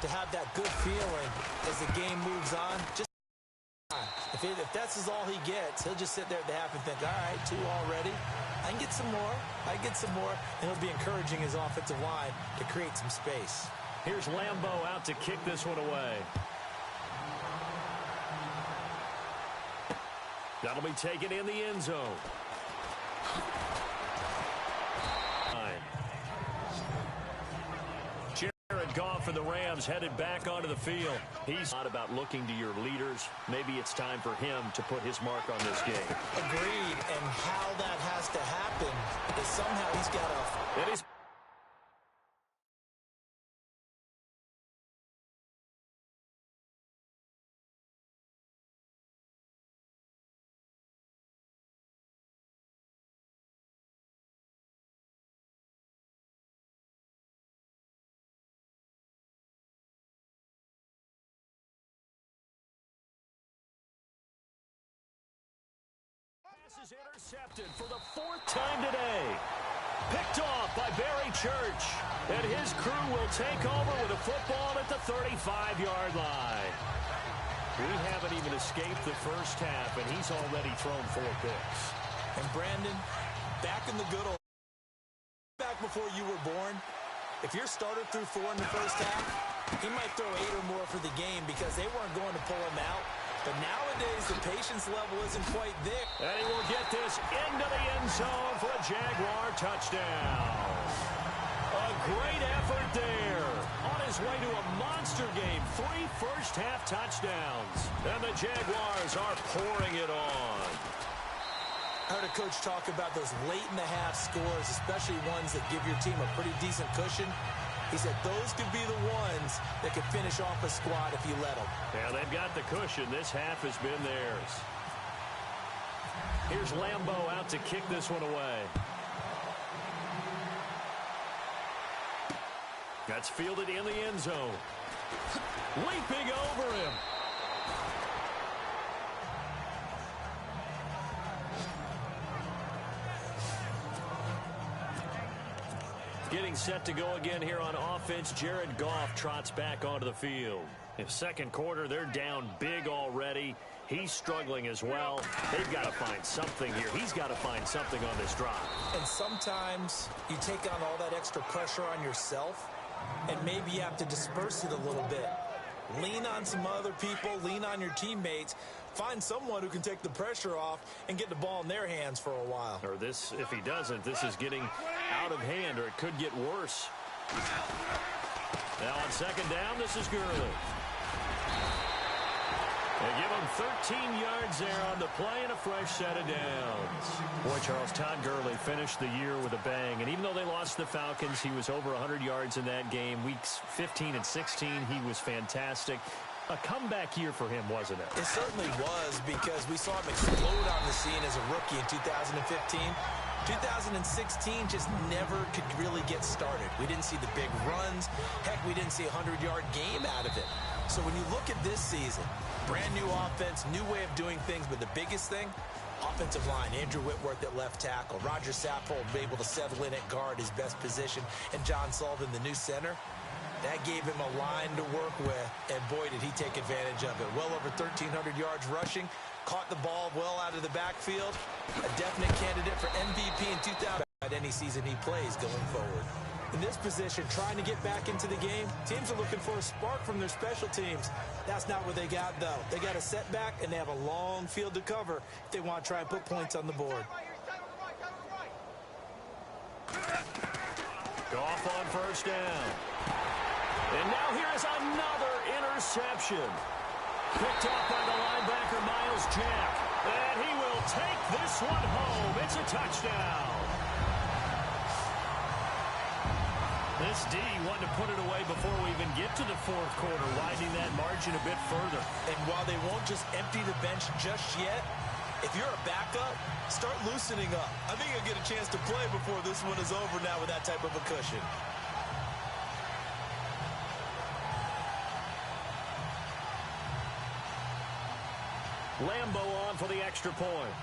to have that good feeling as the game moves on. Just if that's all he gets, he'll just sit there at the half and think, all right, 2 already. I can get some more. I can get some more. And he'll be encouraging his offensive line to create some space. Here's Lambeau out to kick this one away. That'll be taken in the end zone. Jared Goff for the Rams headed back onto the field. He's not about looking to your leaders. Maybe it's time for him to put his mark on this game. Agreed. And how that has to happen is somehow he's got to... It is. Is intercepted for the 4th time today. Picked off by Barry Church. And his crew will take over with a football at the 35-yard line. We haven't even escaped the first half, and he's already thrown 4 picks. And Brandon, back in the good old... Back before you were born, if your starter threw 4 in the first half, he might throw 8 or more for the game because they weren't going to pull him out. But nowadays, the patience level isn't quite there. And he will get this into the end zone for a Jaguar touchdown. A great effort there. On his way to a monster game. 3 first-half touchdowns. And the Jaguars are pouring it on. I heard a coach talk about those late-in-the-half scores, especially ones that give your team a pretty decent cushion. He said those could be the ones that could finish off a squad if you let them. Yeah, they've got the cushion. This half has been theirs. Here's Lambeau out to kick this one away. That's fielded in the end zone. Leaping over him. Getting set to go again here on offense. Jared Goff trots back onto the field. In second quarter, they're down big already. He's struggling as well. They've got to find something here. He's got to find something on this drive. And sometimes you take on all that extra pressure on yourself, and maybe you have to disperse it a little bit. Lean on some other people. Lean on your teammates. Find someone who can take the pressure off and get the ball in their hands for a while. Or this, if he doesn't, this is getting out of hand, or it could get worse. Now on second down, this is Gurley. They give him 13 yards there on the play and a fresh set of downs. Boy, Charles, Todd Gurley finished the year with a bang. And even though they lost the Falcons, he was over 100 yards in that game. Weeks 15 and 16, he was fantastic. A comeback year for him, wasn't it? It certainly was, because we saw him explode on the scene as a rookie in 2015. 2016 just never could really get started. We didn't see the big runs. Heck, we didn't see a 100-yard game out of it. So when you look at this season, brand new offense, new way of doing things, but the biggest thing, offensive line, Andrew Whitworth at left tackle, Roger Saffold able to settle in at guard, his best position, and John Sullivan, the new center. That gave him a line to work with, and boy, did he take advantage of it. Well over 1,300 yards rushing, caught the ball well out of the backfield. A definite candidate for MVP in 2000 at any season he plays going forward. In this position, trying to get back into the game, teams are looking for a spark from their special teams. That's not what they got, though. They got a setback, and they have a long field to cover if they want to try and put points on the board. Goff on first down. And now here is another interception. Picked up by the linebacker, Miles Jack. And he will take this one home. It's a touchdown. This D wanted to put it away before we even get to the fourth quarter, widening that margin a bit further. And while they won't just empty the bench just yet, if you're a backup, start loosening up. I think you'll get a chance to play before this one is over now with that type of a cushion. Lambeau on for the extra point.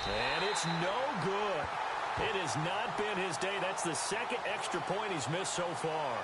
And it's no good. It has not been his day. That's the second extra point he's missed so far.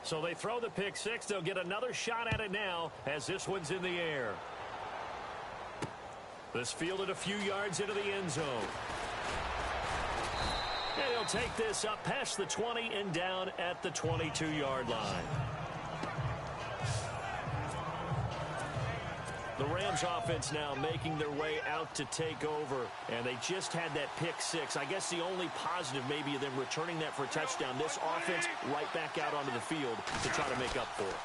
So they throw the pick six. They'll get another shot at it now as this one's in the air. This fielded a few yards into the end zone. And he'll take this up past the 20 and down at the 22-yard line. The Rams offense now making their way out to take over, and they just had that pick six. I guess the only positive maybe of them returning that for a touchdown. This offense right back out onto the field to try to make up for it.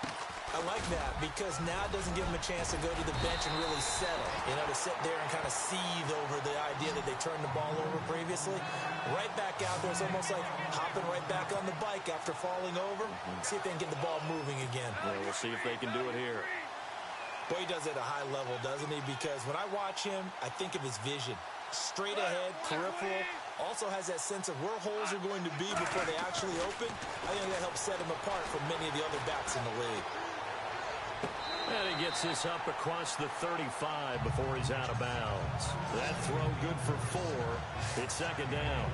I like that because now it doesn't give them a chance to go to the bench and really settle. You know, to sit there and kind of seethe over the idea that they turned the ball over previously. Right back out there. It's almost like hopping right back on the bike after falling over. See if they can get the ball moving again. Yeah, we'll see if they can do it here. Boy, he does it at a high level, doesn't he? Because when I watch him, I think of his vision. Straight ahead, peripheral. Also has that sense of where holes are going to be before they actually open. I think that helps set him apart from many of the other backs in the league. And he gets this up across the 35 before he's out of bounds. That throw good for 4. It's second down.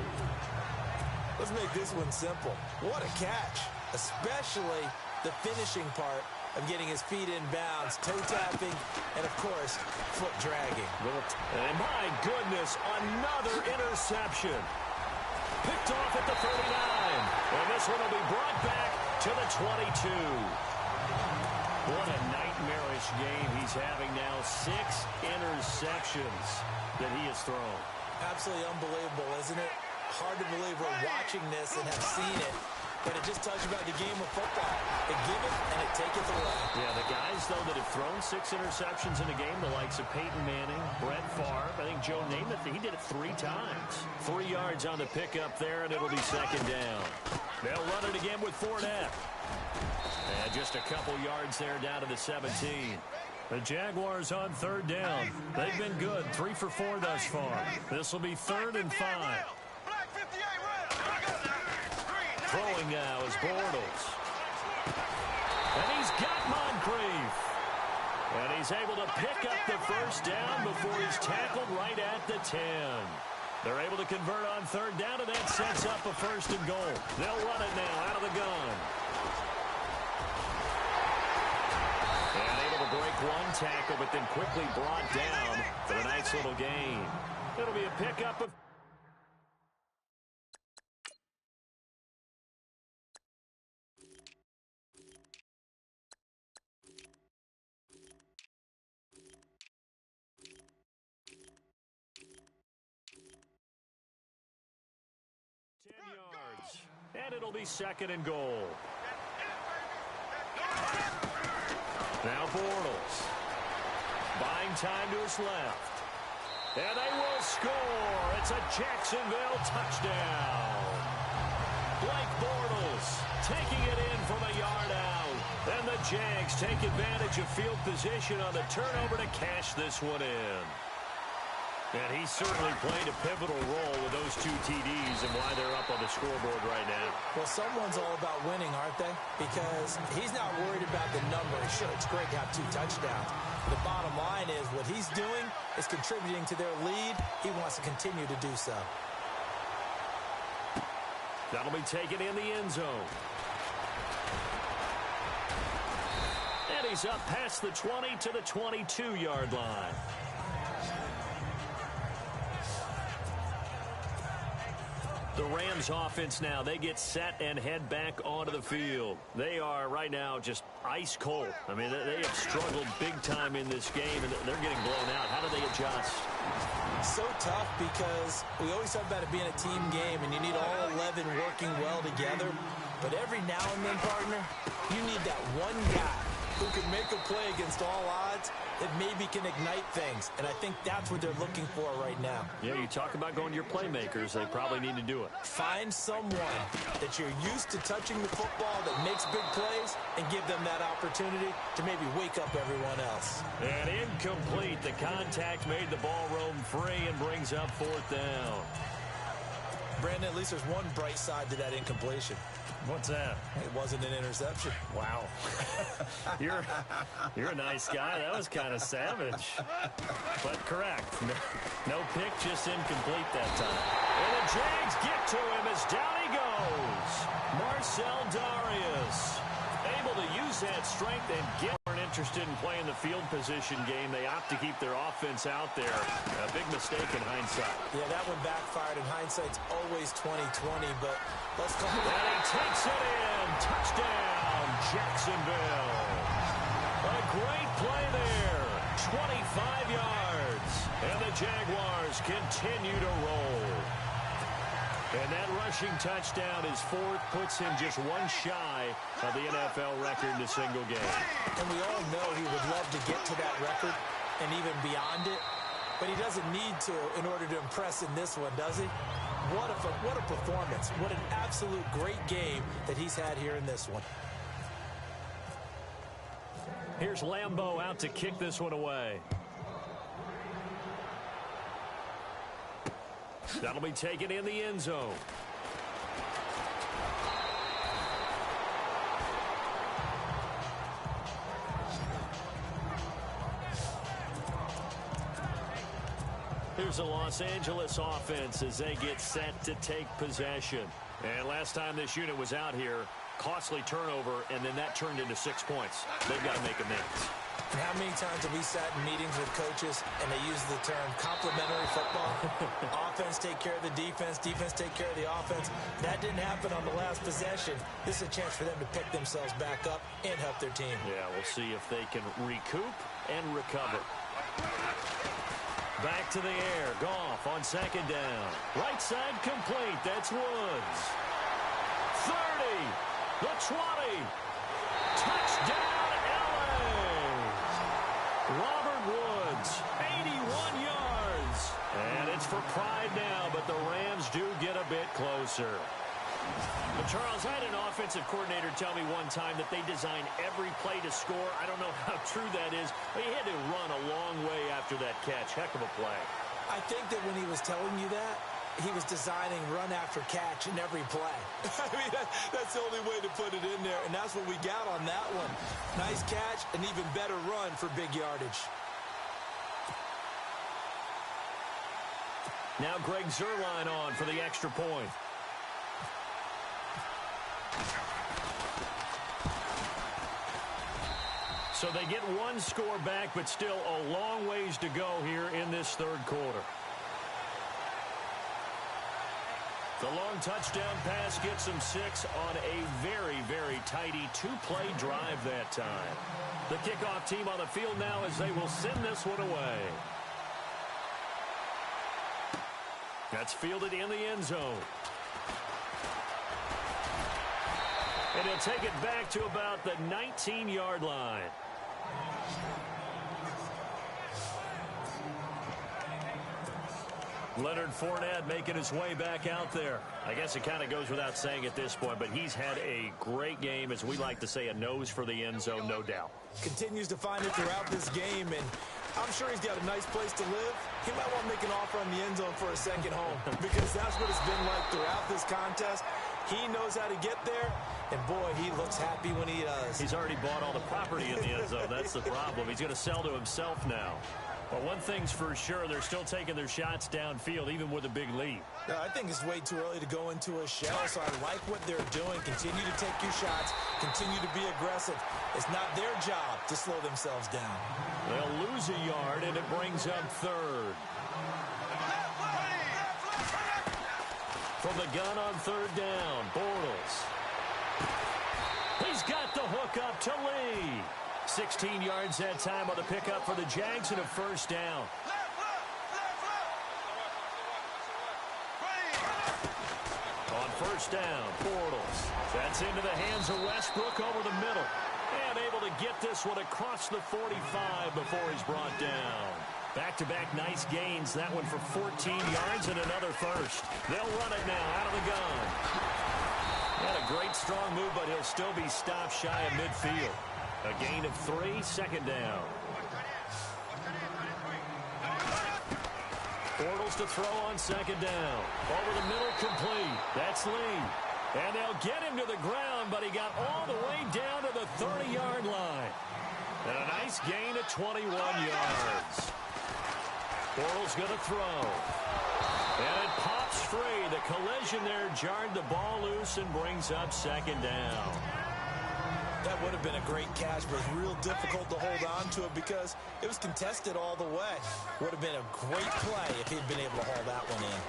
Let's make this one simple. What a catch, especially the finishing part of getting his feet in bounds, toe tapping, and of course, foot dragging. And my goodness, another interception. Picked off at the 39. And this one will be brought back to the 22. What a nightmarish game he's having now. 6 interceptions that he has thrown. Absolutely unbelievable, isn't it? Hard to believe we're watching this and have seen it. But it just tells you about the game of football. It giveth and it taketh away. Yeah, the guys, though, that have thrown 6 interceptions in a game, the likes of Peyton Manning, Brett Favre, I think Joe Namath, he did it 3 times. 3 yards on the pickup there, and it'll be second down. They'll run it again with Fournette. And just a couple yards there down to the 17. The Jaguars on third down. They've been good, 3 for 4 thus far. This will be 3rd and 5. Throwing now is Bortles. And he's got Moncrief. And he's able to pick up the first down before he's tackled right at the 10. They're able to convert on third down, and that sets up a 1st and goal. They'll run it now out of the gun. And able to break one tackle, but then quickly brought down for a nice little gain. It'll be a pickup of 10 yards. And it'll be 2nd and goal. Now Bortles. Buying time to his left. And they will score. It's a Jacksonville touchdown. Blake Bortles taking it in from a yard out. And the Jags take advantage of field position on the turnover to cash this one in. And he certainly played a pivotal role with those 2 TDs and why they're up on the scoreboard right now. Well, someone's all about winning, aren't they? Because he's not worried about the number. Sure, it's great to have 2 touchdowns. The bottom line is what he's doing is contributing to their lead. He wants to continue to do so. That'll be taken in the end zone. And he's up past the 20 to the 22-yard line. The Rams offense now. They get set and head back onto the field. They are right now just ice cold. I mean, they have struggled big time in this game, and they're getting blown out. How do they adjust? So tough because we always talk about it being a team game, and you need all 11 working well together. But every now and then, partner, you need that one guy who can make a play against all odds that maybe can ignite things. And I think that's what they're looking for right now. Yeah, you talk about going to your playmakers. They probably need to do it. Find someone that you're used to touching the football that makes big plays and give them that opportunity to maybe wake up everyone else. And incomplete. The contact made the ball roam free and brings up fourth down. Brandon, at least there's one bright side to that incompletion. What's that? It wasn't an interception. Wow. You're a nice guy. That was kind of savage. But correct. No pick, just incomplete that time. And the Jags get to him as down he goes. Marcel Darius able to use that strength and get interested in playing the field position game. They opt to keep their offense out there. A big mistake in hindsight. Yeah, that one backfired. In hindsight's always 20/20, but let's call it. And he takes it in. Touchdown, Jacksonville. A great play there. 25 yards. And the Jaguars continue to roll. And that rushing touchdown is fourth, puts him just one shy of the NFL record in a single game. And we all know he would love to get to that record and even beyond it, but he doesn't need to in order to impress in this one, does he? What a performance. What an absolute great game that he's had here in this one. Here's Lambeau out to kick this one away. That'll be taken in the end zone. Here's the Los Angeles offense as they get set to take possession. And last time this unit was out here, costly turnover, and then that turned into 6 points. They've got to make amends. And how many times have we sat in meetings with coaches and they use the term complementary football? Offense take care of the defense, defense take care of the offense. That didn't happen on the last possession. This is a chance for them to pick themselves back up and help their team. Yeah, we'll see if they can recoup and recover. Back to the air. Goff on second down. Right side complete. That's Woods. 30. The 20. Touchdown, LA. Robert Woods, 81 yards. And it's for pride now, but the Rams do get a bit closer. But Charles, I had an offensive coordinator tell me one time that they design every play to score. I don't know how true that is, but he had to run a long way after that catch. Heck of a play. I think that when he was telling you that, he was designing run after catch in every play. I mean, that's the only way to put it in there, and that's what we got on that one. Nice catch, an even better run for big yardage. Now Greg Zuerlein on for the extra point. So they get one score back, but still a long ways to go here in this third quarter. The long touchdown pass gets them 6 on a very, very tidy two-play drive that time. The kickoff team on the field now as they will send this one away. That's fielded in the end zone. And he'll take it back to about the 19-yard line. Leonard Fournette making his way back out there. I guess it kind of goes without saying at this point, but he's had a great game, as we like to say, a nose for the end zone, no doubt. Continues to find it throughout this game, and I'm sure he's got a nice place to live. He might want to make an offer on the end zone for a second home, because that's what it's been like throughout this contest. He knows how to get there, and boy, he looks happy when he does. He's already bought all the property in the end zone. That's the problem. He's going to sell to himself now. But one thing's for sure, they're still taking their shots downfield, even with a big lead. I think it's way too early to go into a shell, so I like what they're doing. Continue to take your shots. Continue to be aggressive. It's not their job to slow themselves down. They'll lose a yard, and it brings up third. from the gun on third down. Bortles. He's got the hook up to Lee. 16 yards that time on the pickup for the Jags and a first down. On first down, Bortles. That's into the hands of Westbrook over the middle. And able to get this one across the 45 before he's brought down. Back-to-back nice gains. That one for 14 yards and another first. They'll run it now out of the gun. Not a great strong move, but he'll still be stopped shy of midfield. A gain of 3, second down. Bortles to throw on second down. Over the middle, complete. That's Lee. And they'll get him to the ground, but he got all the way down to the 30-yard line. And a nice gain of 21 yards. Bortles going to throw. And it pops free. The collision there jarred the ball loose and brings up second down. That would have been a great catch, but it was real difficult to hold on to it because it was contested all the way. Would have been a great play if he'd been able to haul that one in.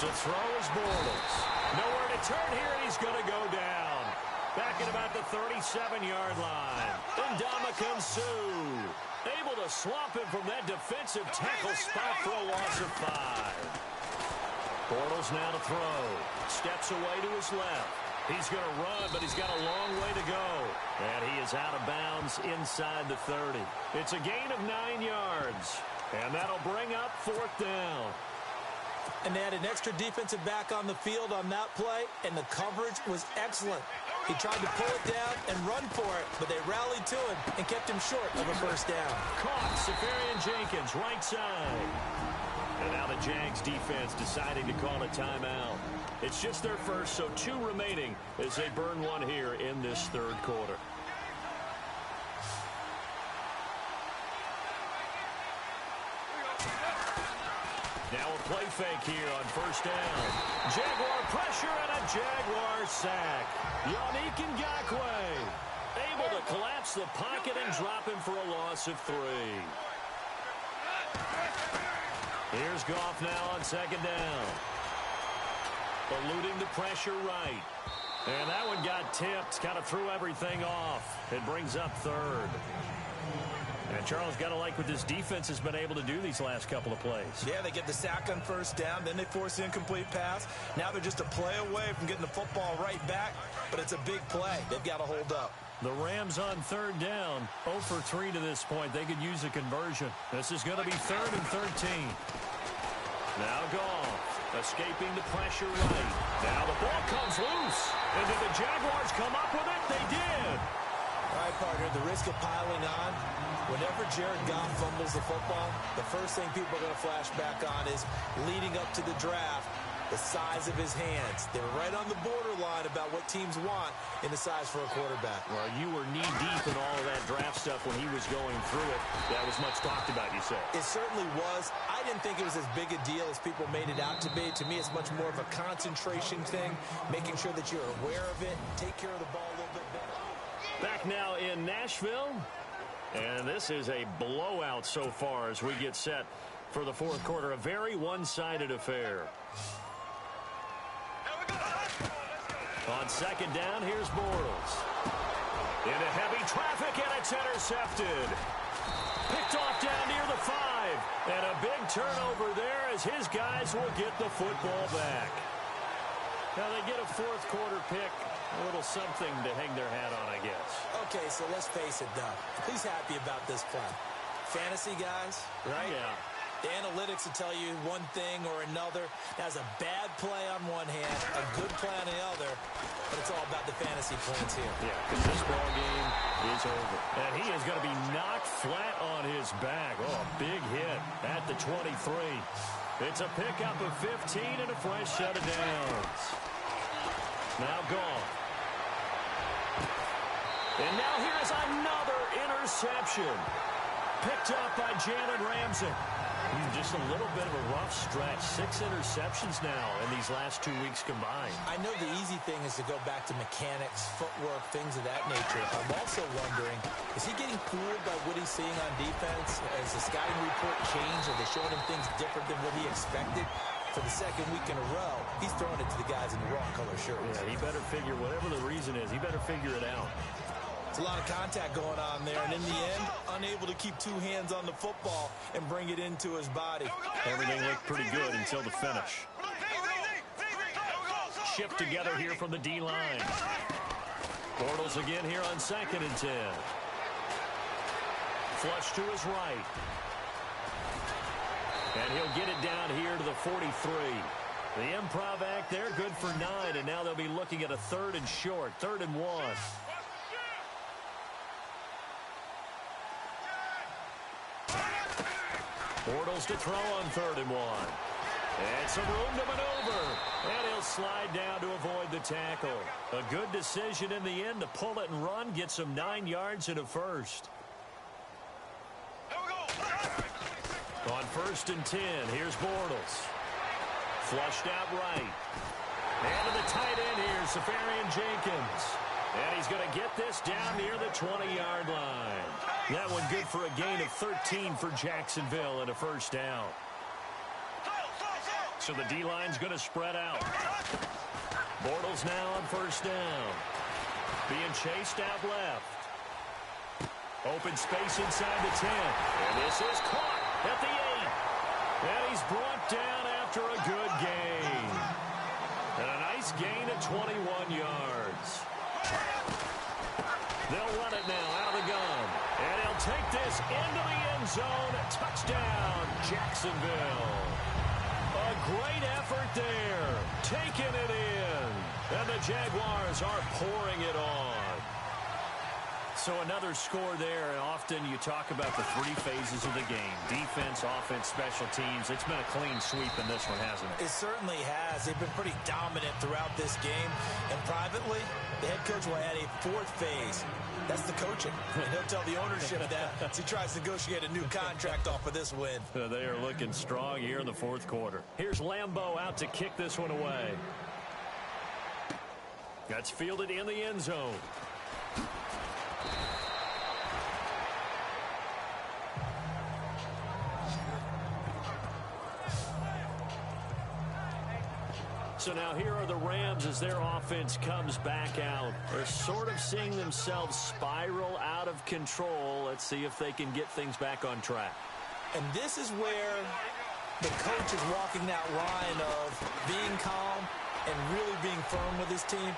To throw is Bortles. Nowhere to turn here, and he's going to go down. Back at about the 37-yard line. Ndamukong Suh able to swamp him from that defensive tackle spot for a loss of 5. Bortles now to throw. Steps away to his left. He's going to run, but he's got a long way to go. And he is out of bounds inside the 30. It's a gain of 9 yards. And that'll bring up fourth down. And they had an extra defensive back on the field on that play, and the coverage was excellent. He tried to pull it down and run for it, but they rallied to him and kept him short of a first down. Caught Safarian Jenkins, right side. And now the Jags defense deciding to call a timeout. It's just their first, so 2 remaining as they burn one here in this third quarter. Now a play fake here on first down. Jaguar pressure and a Jaguar sack. Yannick Ngakoue able to collapse the pocket and drop him for a loss of 3. Here's Goff now on second down. Eluding the pressure right. And that one got tipped. Kind of threw everything off. It brings up third. And Charles, got to like what this defense has been able to do these last couple of plays. Yeah, they get the sack on first down, then they force the incomplete pass. Now they're just a play away from getting the football right back, but it's a big play. They've got to hold up. The Rams on third down, 0 for 3 to this point. They could use a conversion. This is going to be 3rd and 13. Now Goff, escaping the pressure right. Now the ball comes loose. And did the Jaguars come up with it? They did. All right, partner, the risk of piling on. Whenever Jared Goff fumbles the football, the first thing people are going to flash back on is leading up to the draft, the size of his hands. They're right on the borderline about what teams want in the size for a quarterback. Well, you were knee-deep in all of that draft stuff when he was going through it. That was much talked about, you said. It certainly was. I didn't think it was as big a deal as people made it out to be. To me, it's much more of a concentration thing, making sure that you're aware of it, take care of the ball a little bit better. Back now in Nashville. And this is a blowout so far as we get set for the fourth quarter. A very one-sided affair. On second down, here's Bortles. Into heavy traffic, and it's intercepted. Picked off down near the 5. And a big turnover there as his guys will get the football back. Now they get a fourth quarter pick. A little something to hang their hat on, I guess. Okay, so let's face it, Doug. Who's happy about this play? Fantasy guys, right? Yeah. The analytics will tell you one thing or another. That's a bad play on one hand, a good play on the other, but it's all about the fantasy points here. Yeah, because this ball game is over. And he is going to be knocked flat on his back. Oh, a big hit at the 23. It's a pickup of 15 and a fresh set of downs. Now gone. And now here's another interception. Picked up by Jalen Ramsey. Just a little bit of a rough stretch. 6 interceptions now in these last 2 weeks combined. I know the easy thing is to go back to mechanics, footwork, things of that nature. I'm also wondering, is he getting fooled by what he's seeing on defense? Has the scouting report changed? Are they showing him things different than what he expected? for the second week in a row, he's throwing it to the guys in the wrong color shirts. Yeah, he better figure, whatever the reason is, he better figure it out. It's a lot of contact going on there, and in the end, unable to keep two hands on the football and bring it into his body. Everything looked pretty good until the finish. Shift together here from the D-line. Bortles again here on 2nd and 10. Flush to his right. And he'll get it down here to the 43. The improv act there, good for 9, and now they'll be looking at a 3rd and short, 3rd and 1. Bortles to throw on 3rd and 1. And some room to maneuver. And he'll slide down to avoid the tackle. A good decision in the end to pull it and run. Gets him 9 yards and a first. On 1st and 10, here's Bortles. Flushed out right. And to the tight end here, Safarian Jenkins. And he's going to get this down near the 20-yard line. That one good for a gain of 13 for Jacksonville and a first down. So the D-line's going to spread out. Bortles now on 1st down. Being chased out left. Open space inside the 10. And this is caught at the 8. And he's brought down after a good gain. And a nice gain of 21 yards. They'll run it now out of the gun. And he'll take this into the end zone. Touchdown, Jacksonville. A great effort there. Taking it in. And the Jaguars are pouring it on. So another score there, and often you talk about the 3 phases of the game. Defense, offense, special teams. It's been a clean sweep in this one, hasn't it? It certainly has. They've been pretty dominant throughout this game. And privately, the head coach will add a 4th phase. That's the coaching. And he'll tell the ownership that as he tries to negotiate a new contract off of this win. They are looking strong here in the 4th quarter. Here's Lambeau out to kick this one away. That's fielded in the end zone. So now here are the Rams as their offense comes back out. They're sort of seeing themselves spiral out of control. Let's see if they can get things back on track. And this is where the coach is walking that line of being calm and really being firm with his team.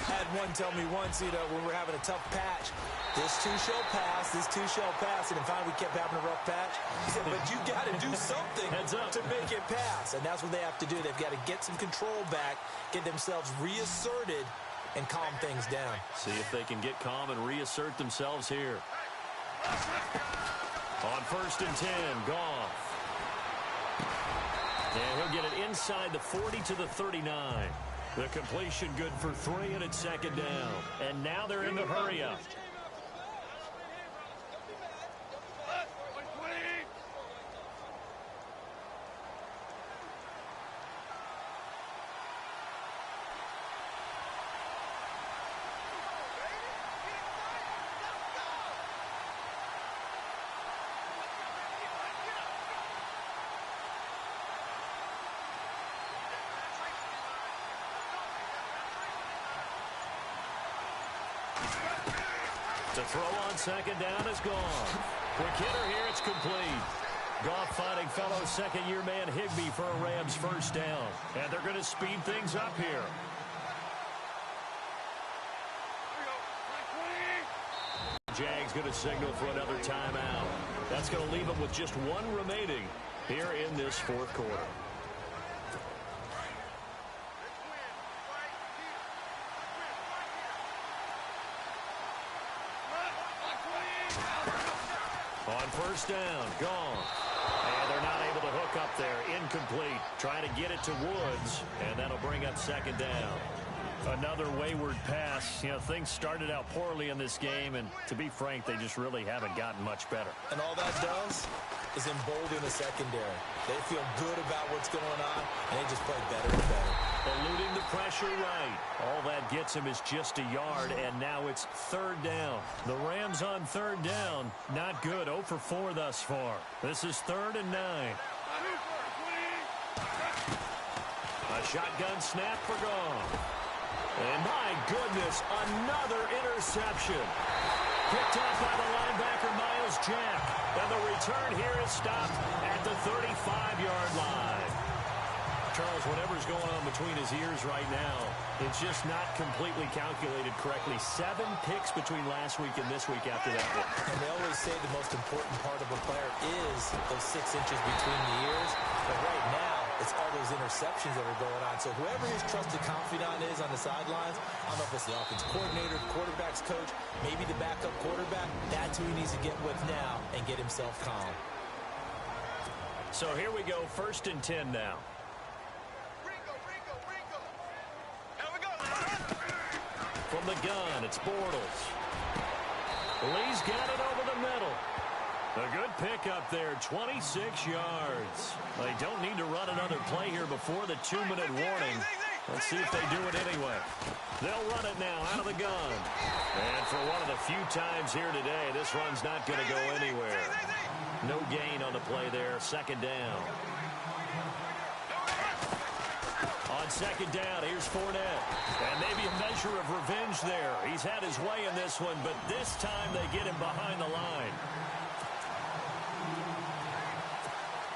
I had one tell me once, when we're having a tough patch, this too shall pass, this too shall pass, and finally we kept having a rough patch. He said, but you got to do something to make it pass, and that's what they have to do. They've got to get some control back, get themselves reasserted, and calm things down. See if they can get calm and reassert themselves here. On 1st and 10, Goff. And he'll get it inside the 40 to the 39. The completion good for 3, and it's 2nd down. And now they're in the hurry up. To throw on 2nd down is gone. Quick hitter here, it's complete. Goff finding fellow 2nd-year man Higbee for a Rams first down. And they're going to speed things up here. Jags going to signal for another timeout. That's going to leave them with just 1 remaining here in this 4th quarter. On 1st down, gone. And they're not able to hook up there. Incomplete. Trying to get it to Woods, and that'll bring up 2nd down. Another wayward pass. Things started out poorly in this game, and to be frank, they just really haven't gotten much better. And all that does is embolden the secondary. They feel good about what's going on, and they just play better and better. Eluding the pressure right. All that gets him is just a yard, and now it's 3rd down. The Rams on 3rd down. Not good. 0 for 4 thus far. This is 3rd and 9. shotgun snap for Goff. And my goodness, another interception. Picked up by the linebacker, Miles Jack. And the return here is stopped at the 35-yard line. Charles, whatever's going on between his ears right now, it's just not completely calculated correctly. 7 picks between last week and this week after that one. And they always say the most important part of a player is those 6 inches between the ears. But right now, it's all those interceptions that are going on. So whoever his trusted confidant is on the sidelines, I don't know if it's the offensive coordinator, the quarterback's coach, maybe the backup quarterback, that's who he needs to get with now and get himself calm. So here we go, 1st and 10 now. From the gun, it's Bortles. Lee's got it over the middle. A good pickup there, 26 yards. They don't need to run another play here before the 2-minute warning. Let's see if they do it anyway. They'll run it now out of the gun. And for one of the few times here today, this run's not going to go anywhere. No gain on the play there, 2nd down. On 2nd down, here's Fournette. And maybe a measure of revenge there. He's had his way in this one, but this time they get him behind the line.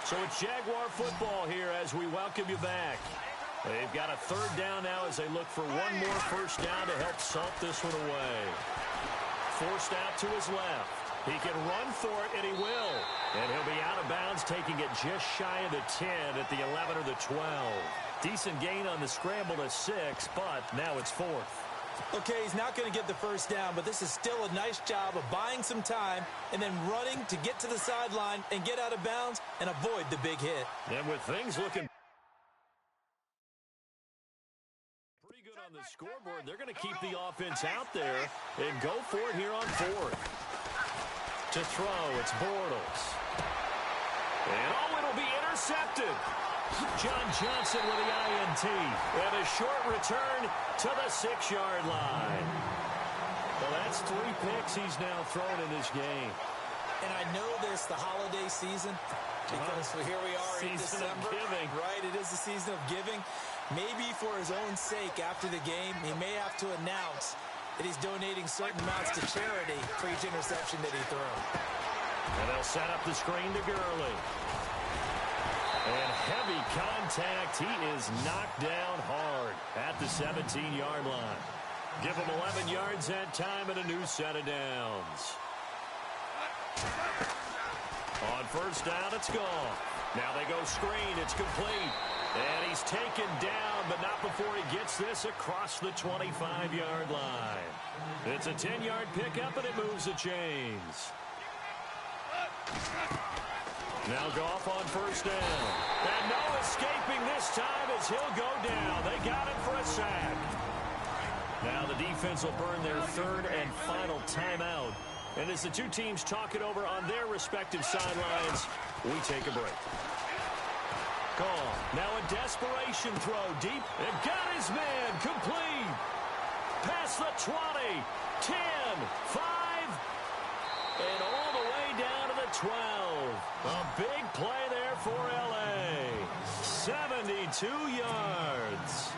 So it's Jaguar football here as we welcome you back. They've got a 3rd down now as they look for one more 1st down to help salt this one away. Forced out to his left. He can run for it, and he will. And he'll be out of bounds, taking it just shy of the 10 at the 11 or the 12. Decent gain on the scramble to 6, but now it's 4th. Okay, he's not going to get the 1st down, but this is still a nice job of buying some time and then running to get to the sideline and get out of bounds and avoid the big hit. And with things looking pretty good on the scoreboard, they're going to keep the offense out there and go for it here on 4th. To throw, it's Bortles. And it'll be intercepted. John Johnson with the INT. And a short return to the 6-yard line. Well, that's 3 picks he's now thrown in this game. And I know this, the holiday season, because here we are in December. Giving. Right, it is the season of giving. Maybe for his own sake after the game, he may have to announce that he's donating certain amounts to charity for each interception that he threw. And they'll set up the screen to Gurley. And heavy contact. He is knocked down hard at the 17-yard line. Give him 11 yards that time and a new set of downs. On 1st down, it's gone. Now they go screen. It's complete. And he's taken down, but not before he gets this across the 25-yard line. It's a 10-yard pickup, and it moves the chains. Now Goff on 1st down. And no escaping this time as he'll go down. They got him for a sack. Now the defense will burn their 3rd and final timeout. And as the two teams talk it over on their respective sidelines, we take a break. Goff, now a desperation throw deep. And got his man complete. Past the 20, 10, 5, and all the way down to the 12. A big play there for L.A. 72 yards.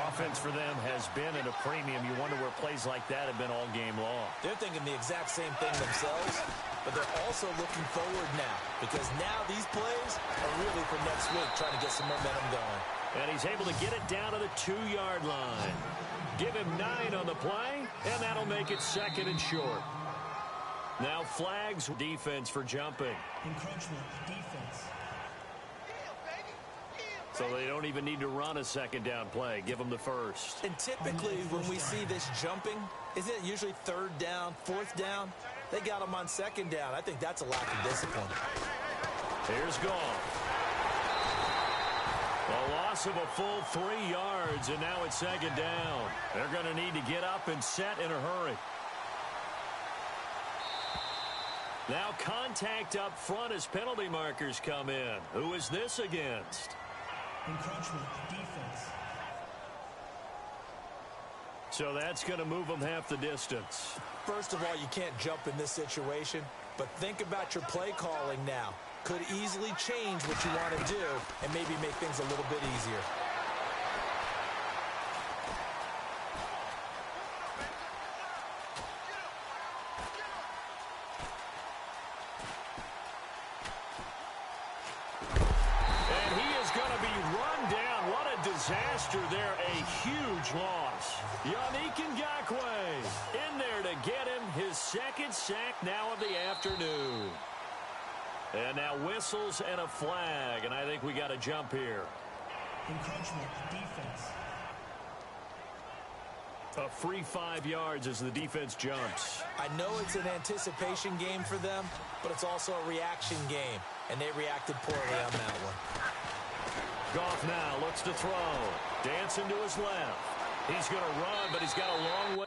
Offense for them has been at a premium. You wonder where plays like that have been all game long. They're thinking the exact same thing themselves, but they're also looking forward now because now these plays are really for next week, trying to get some momentum going. And he's able to get it down to the 2-yard line. Give him 9 on the play, and that'll make it 2nd and short. Now flags defense for jumping. Encroachment defense. So they don't even need to run a 2nd down play. Give them the 1st. And typically when we see this jumping, isn't it usually 3rd down, 4th down? They got them on 2nd down. I think that's a lack of discipline. Here's Goff. A loss of a full 3 yards, and now it's 2nd down. They're going to need to get up and set in a hurry. Now contact up front as penalty markers come in. Who is this against? Encroachment defense. So that's going to move them half the distance. First of all, you can't jump in this situation, but think about your play calling now. Could easily change what you want to do and maybe make things a little bit easier. disaster there, a huge loss. Yannick Ngakoue in there to get him his second sack now of the afternoon. And now whistles and a flag, and I think we got a jump here. Encroachment, defense. A free 5 yards as the defense jumps. I know it's an anticipation game for them, but it's also a reaction game, and they reacted poorly on that one. Goff now looks to throw. Dancing to his left. He's going to run, but he's got a long way.